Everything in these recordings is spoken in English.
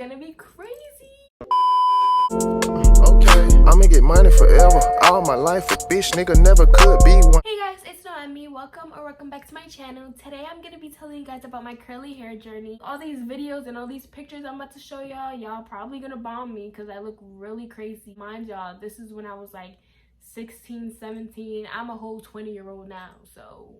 gonna be crazy. Okay, I'ma get money forever. All my life, a bitch nigga never could be one. Hey guys, it's Nudy. Welcome back to my channel. Today I'm gonna be telling you guys about my curly hair journey. All these videos and all these pictures I'm about to show y'all probably gonna bomb me because I look really crazy. Mind y'all, this is when I was like 16, 17. I'm a whole 20-year-old now, so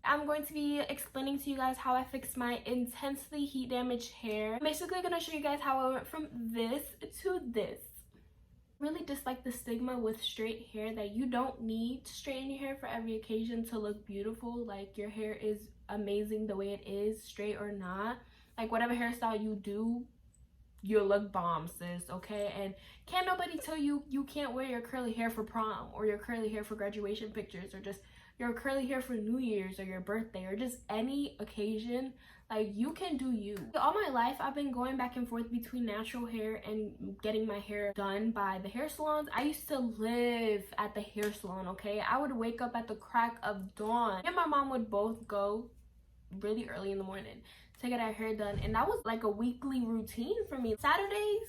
I'm going to be explaining to you guys how I fixed my intensely heat damaged hair. I'm basically gonna show you guys how I went from this to this. Really dislike the stigma with straight hair that you don't need to straighten your hair for every occasion to look beautiful. Like, your hair is amazing the way it is, straight or not. Like, whatever hairstyle you do, you'll look bomb, sis, okay? And can't nobody tell you you can't wear your curly hair for prom or your curly hair for graduation pictures or just your curly hair for New Year's or your birthday or just any occasion. Like, you can do you. All my life I've been going back and forth between natural hair and getting my hair done by the hair salons. I used to live at the hair salon, okay? I would wake up at the crack of dawn. Me and my mom would both go really early in the morning to get our hair done, and that was like a weekly routine for me. Saturdays,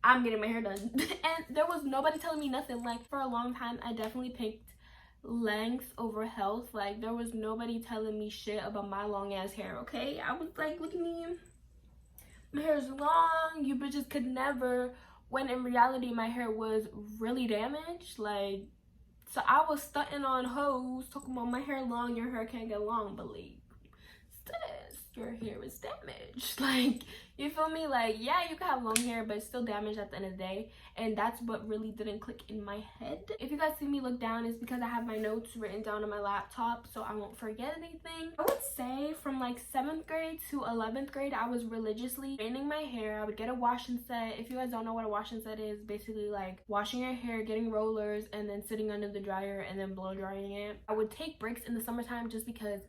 I'm getting my hair done. And there was nobody telling me nothing. Like, for a long time I definitely picked length over health. Like, there was nobody telling me shit about my long ass hair, okay? I was like, look at me, my hair is long, you bitches could never, when in reality my hair was really damaged. Like, so I was stunting on hoes talking about my hair long, your hair can't get long, but like, sis, your hair is damaged. Like, you feel me? Like, yeah, you can have long hair, but it's still damaged at the end of the day. And that's what really didn't click in my head. If you guys see me look down, it's because I have my notes written down on my laptop so I won't forget anything. I would say from like 7th grade to 11th grade, I was religiously straightening my hair. I would get a washing set. If you guys don't know what a washing set is, basically like washing your hair, getting rollers, and then sitting under the dryer and then blow drying it. I would take breaks in the summertime just because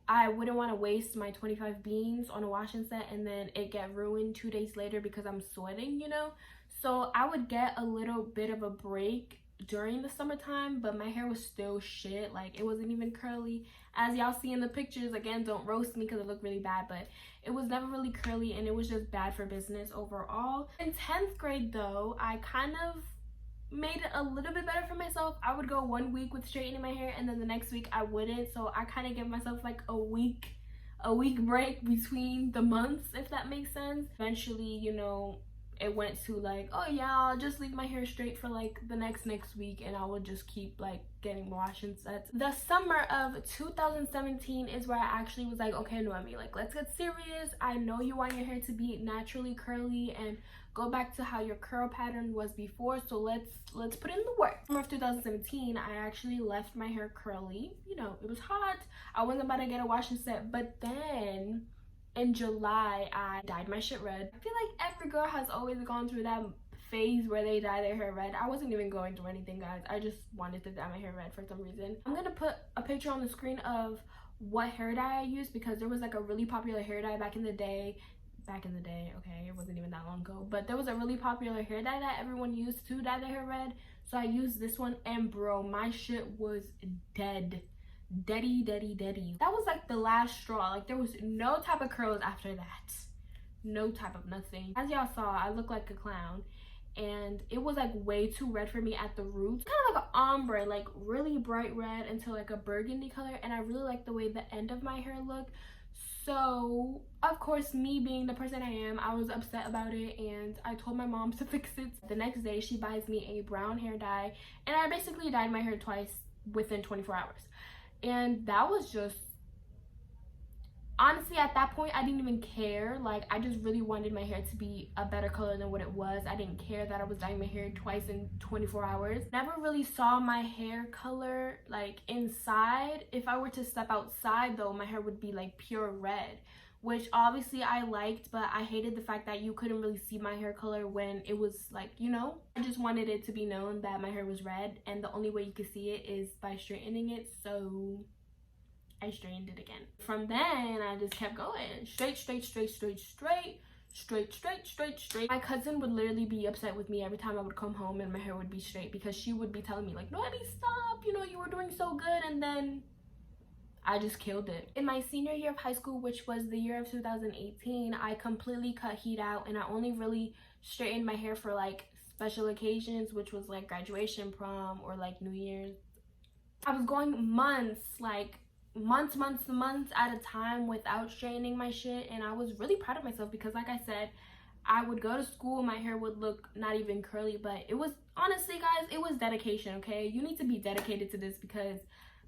I wouldn't want to waste my 25 beans on a washing set and then it get ruined 2 days later because I'm sweating, you know? So I would get a little bit of a break during the summertime, but my hair was still shit. Like, it wasn't even curly. As y'all see in the pictures, again, don't roast me because it looked really bad, but it was never really curly and it was just bad for business overall. In 10th grade though, I kind of made it a little bit better for myself. I would go 1 week with straightening my hair and then the next week I wouldn't, so I kind of give myself like a week break between the months, if that makes sense. Eventually, you know, it went to like, oh yeah, I'll just leave my hair straight for like the next week and I would just keep like getting washing sets. The summer of 2017 is where I actually was like, okay, Noemi, like, let's get serious. I know you want your hair to be naturally curly and go back to how your curl pattern was before, so let's put in the work. Summer of 2017, I actually left my hair curly. You know, it was hot, I wasn't about to get a washing set, but then in July I dyed my shit red. I feel like every girl has always gone through that phase where they dye their hair red. I wasn't even going through anything, guys. I just wanted to dye my hair red for some reason. I'm gonna put a picture on the screen of what hair dye I used because there was like a really popular hair dye back in the day, okay, it wasn't even that long ago, but there was a really popular hair dye that everyone used to dye their hair red, so I used this one, and bro, my shit was dead. Deady. That was like the last straw. Like, there was no type of curls after that, no type of nothing. As y'all saw, I look like a clown and it was like way too red for me at the roots, kind of like an ombre, like really bright red until like a burgundy color, and I really like the way the end of my hair looked. So of course, me being the person I am, I was upset about it and I told my mom to fix it. The next day she buys me a brown hair dye and I basically dyed my hair twice within 24 hours. And that was just, honestly, at that point I didn't even care. Like, I just really wanted my hair to be a better color than what it was. I didn't care that I was dyeing my hair twice in 24 hours. Never really saw my hair color like inside. If I were to step outside though, my hair would be like pure red, which obviously I liked, but I hated the fact that you couldn't really see my hair color when it was like, you know, I just wanted it to be known that my hair was red, and the only way you could see it is by straightening it, so I straightened it again. From then I just kept going straight. My cousin would literally be upset with me every time I would come home and my hair would be straight because she would be telling me like, no, Abby, stop, you know, you were doing so good, and then I just killed it. In my senior year of high school, which was the year of 2018, I completely cut heat out, and I only really straightened my hair for like special occasions, which was like graduation, prom, or like New Year's. I was going months at a time without straightening my shit, and I was really proud of myself because, like I said, I would go to school, my hair would look not even curly, but it was, honestly guys, it was dedication. Okay, you need to be dedicated to this because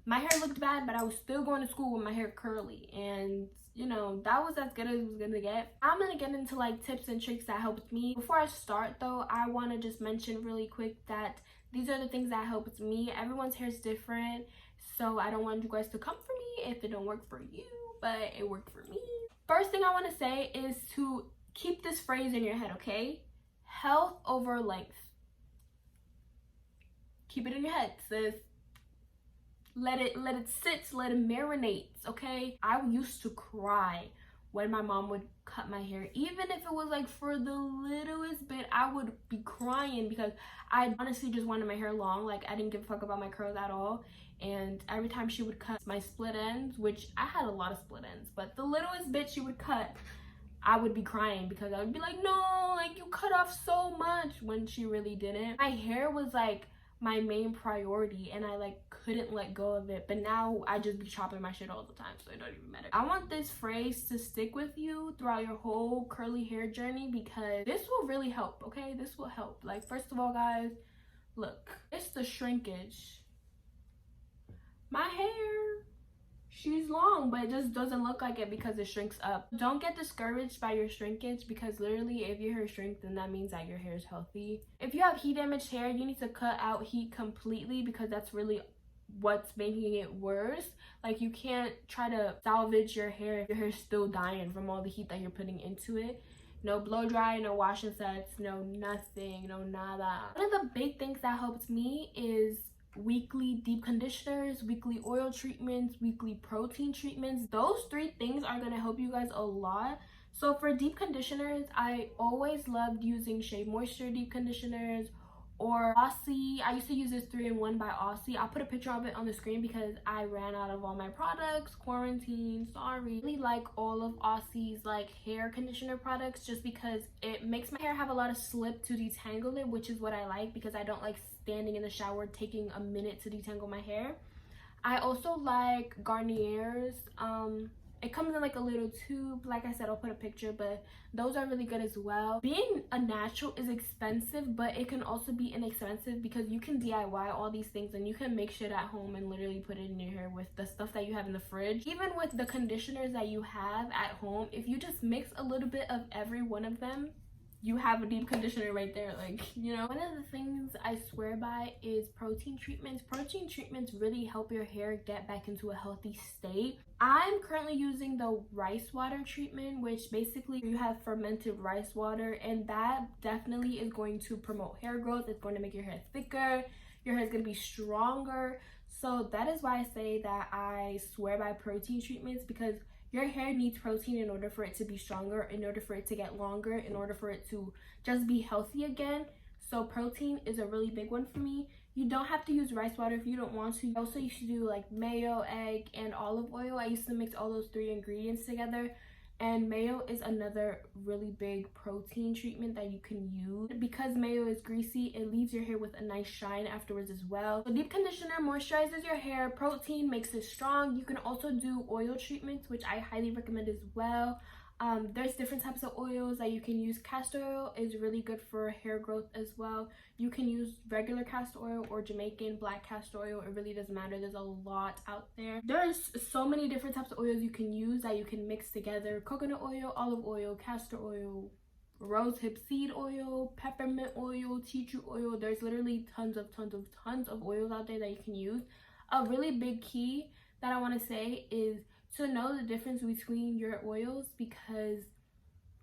my hair looked bad, but I was still going to school with my hair curly, and you know, that was as good as it was gonna get. I'm gonna get into like tips and tricks that helped me. Before I start though, I want to just mention really quick that these are the things that helped me. Everyone's hair is different, so I don't want you guys to come for me if it don't work for you, but it worked for me. First thing I want to say is to keep this phrase in your head, okay? Health over length. Keep it in your head, sis. Let it sit, let it marinate, okay? I used to cry when my mom would cut my hair. Even if it was like for the littlest bit, I would be crying because I honestly just wanted my hair long. Like, I didn't give a fuck about my curls at all. And every time she would cut my split ends, which I had a lot of split ends, but the littlest bit she would cut, I would be crying because I would be like, no, like, you cut off so much, when she really didn't. My hair was like my main priority, and I like couldn't let go of it. But now I just be chopping my shit all the time, so it don't even matter. I want this phrase to stick with you throughout your whole curly hair journey because this will really help, okay? This will help. Like, first of all, guys, look, it's the shrinkage. My hair, she's long, but it just doesn't look like it because it shrinks up. Don't get discouraged by your shrinkage because literally if your hair shrinks, then that means that your hair is healthy. If you have heat damaged hair, you need to cut out heat completely because that's really what's making it worse. Like, you can't try to salvage your hair if your hair's still dying from all the heat that you're putting into it. No blow dry, no washing sets, no nothing, no nada. One of the big things that helps me is weekly deep conditioners, weekly oil treatments, weekly protein treatments. Those 3 things are going to help you guys a lot. So for deep conditioners, I always loved using Shea Moisture deep conditioners or Aussie. I used to use this 3-in-1 by Aussie. I'll put a picture of it on the screen because I ran out of all my products, quarantine, sorry. I really like all of Aussie's like hair conditioner products just because it makes my hair have a lot of slip to detangle it, which is what I like because I don't like standing in the shower taking a minute to detangle my hair. I also like Garnier's. It comes in like a little tube. Like I said, I'll put a picture, but those are really good as well. Being a natural is expensive, but it can also be inexpensive because you can DIY all these things and you can make shit at home and literally put it in your hair with the stuff that you have in the fridge. Even with the conditioners that you have at home, if you just mix a little bit of every one of them, you have a deep conditioner right there. Like, you know, one of the things I swear by is protein treatments. Protein treatments really help your hair get back into a healthy state. I'm currently using the rice water treatment, which basically you have fermented rice water, and that definitely is going to promote hair growth. It's going to make your hair thicker, your hair is going to be stronger. So that is why I say that I swear by protein treatments, because your hair needs protein in order for it to be stronger, in order for it to get longer, in order for it to just be healthy again. So protein is a really big one for me. You don't have to use rice water if you don't want to. Also, you should do like mayo, egg, and olive oil. I used to mix all those 3 ingredients together. And mayo is another really big protein treatment that you can use. Because mayo is greasy, it leaves your hair with a nice shine afterwards as well. So deep conditioner moisturizes your hair. Protein makes it strong. You can also do oil treatments, which I highly recommend as well. There's different types of oils that you can use. Castor oil is really good for hair growth as well. You can use regular castor oil or Jamaican black castor oil. It really doesn't matter. There's a lot out there. There's so many different types of oils you can use that you can mix together. Coconut oil, olive oil, castor oil, rosehip seed oil, peppermint oil, tea tree oil. There's literally tons of oils out there that you can use. A really big key that I want to say is to know the difference between your oils, because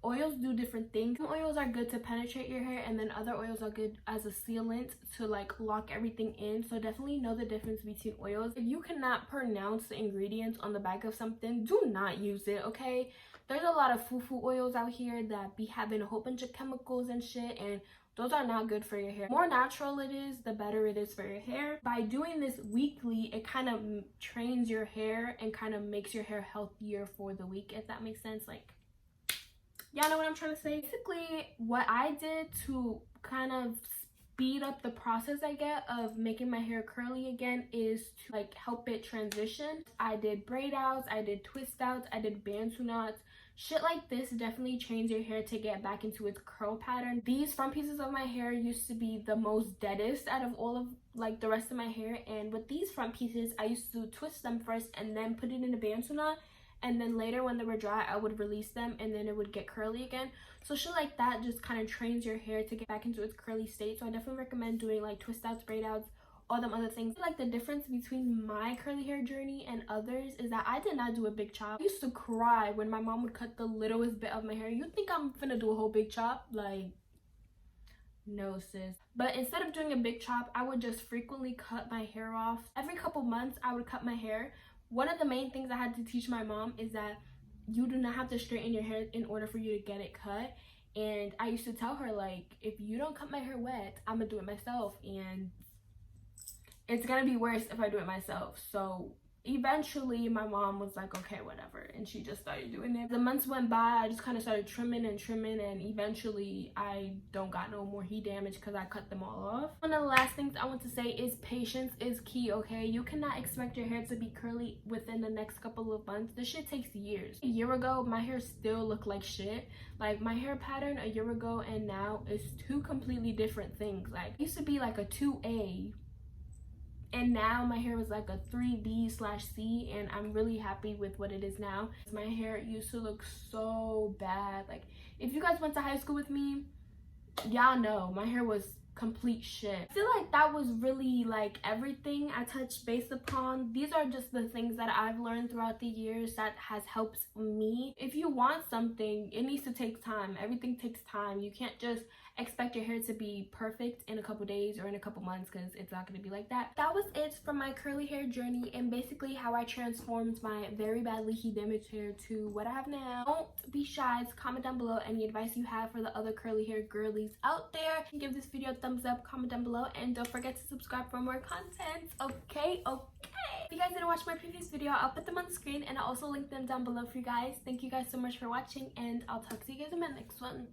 oils do different things. Some oils are good to penetrate your hair, and then other oils are good as a sealant to like lock everything in. So definitely know the difference between oils. If you cannot pronounce the ingredients on the back of something, do not use it, okay? There's a lot of foo-foo oils out here that be having a whole bunch of chemicals and shit, and Those are not good for your hair. The more natural it is, the better it is for your hair. By doing this weekly, it kind of trains your hair and kind of makes your hair healthier for the week, if that makes sense. Like, y'all know what I'm trying to say? Basically, what I did to kind of speed up the process I get of making my hair curly again is to like help it transition. I did braid outs, I did twist outs, I did bantu knots. Shit like this definitely trains your hair to get back into its curl pattern. These front pieces of my hair used to be the most deadest out of all of like the rest of my hair, and with these front pieces I used to twist them first and then put it in a bantu knot, and then later when they were dry I would release them and then it would get curly again. So shit like that just kind of trains your hair to get back into its curly state. So I definitely recommend doing like twist outs, braid outs, all them other things. Like the difference between my curly hair journey and others is that I did not do a big chop. I used to cry when my mom would cut the littlest bit of my hair. You think I'm finna do a whole big chop? Like, no sis. But instead of doing a big chop, I would just frequently cut my hair off. Every couple months I would cut my hair. One of the main things I had to teach my mom is that you do not have to straighten your hair in order for you to get it cut. And I used to tell her, like, if you don't cut my hair wet, I'm gonna do it myself, and it's gonna be worse if I do it myself. So eventually my mom was like, okay, whatever, and she just started doing it. The months went by, I just kind of started trimming, and eventually I don't got no more heat damage because I cut them all off. One of the last things I want to say is patience is key, okay? You cannot expect your hair to be curly within the next couple of months. This shit takes years. A year ago my hair still looked like shit. Like, my hair pattern a year ago and now is two completely different things. Like, it used to be like a 2A, and now my hair was like a 3B/C, and I'm really happy with what it is now. My hair used to look so bad. Like, if you guys went to high school with me, y'all know my hair was complete shit. I feel like that was really like everything I touched base upon. These are just the things that I've learned throughout the years that has helped me. If you want something, it needs to take time. Everything takes time. You can't just expect your hair to be perfect in a couple days or in a couple months, because it's not going to be like that. That was it from my curly hair journey and basically how I transformed my very badly heat damaged hair to what I have now. Don't be shy to comment down below any advice you have for the other curly hair girlies out there. Give this video a thumbs up, comment down below, and don't forget to subscribe for more content. Okay. If you guys didn't watch my previous video, I'll put them on the screen and I'll also link them down below for you guys. Thank you guys so much for watching, and I'll talk to you guys in my next one.